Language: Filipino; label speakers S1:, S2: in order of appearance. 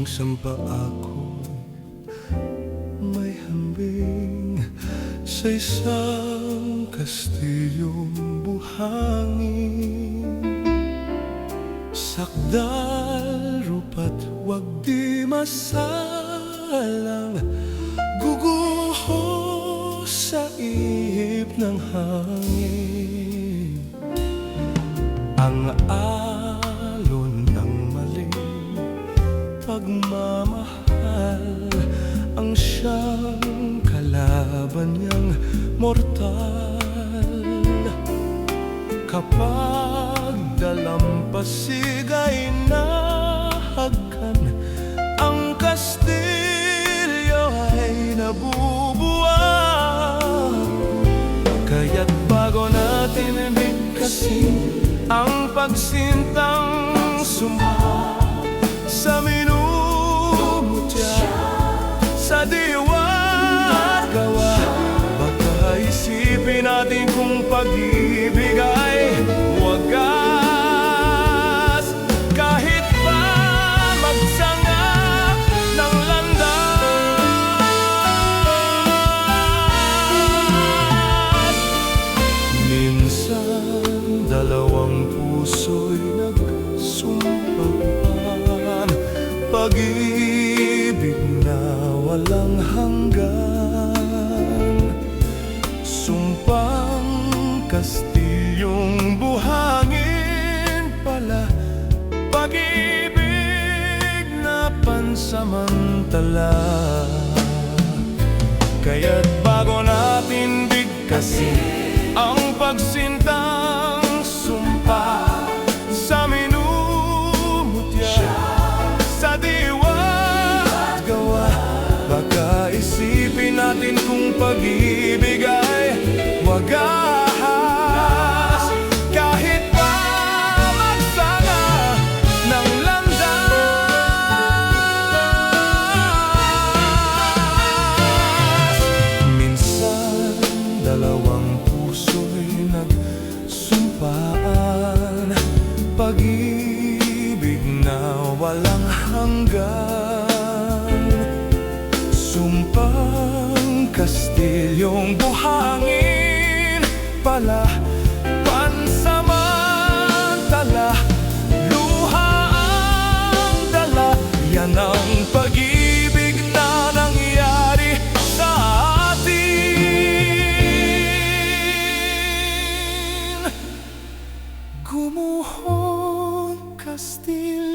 S1: sampa ako may hambing sa isang kastilyong buhangin. Sakdal, rupat, wag di masalang, guguho sa ihip ng hangin. Ang alon ng maling pagmamahal ang siyang kalaban niyang mortal. Kapag dalampasig ay nahagkan, ang kastilyo ay nabubuwag. Kaya't bago natin bigkasin ang pagsintang sumpa sa minumutya, sa diwa at gawa, baka isipin natin kung pag-ibig ay wagas. Kahit pa magsanga ng landas, minsan dalawang puso'y nagsumpahan, pag-ibig na walang hanggan. Sumpang kastilyong buhangin pala, pag-ibig na pansamantala. Kaya't bago natin bigkasin ang pagsintang sumpa sa minumutya, sa diwa at gawa, baka isipin natin kung pag-ibig ay wagas. Kahit pa magsanga ng landas, minsan dalawang puso'y nagsumpaan, pag-ibig na walang hanggan. Sumpang kastilyong buhangin pala, pansamantala, luha ang dala. Yan ang pag-ibig na nangyari sa atin. Gumuhon kastilyo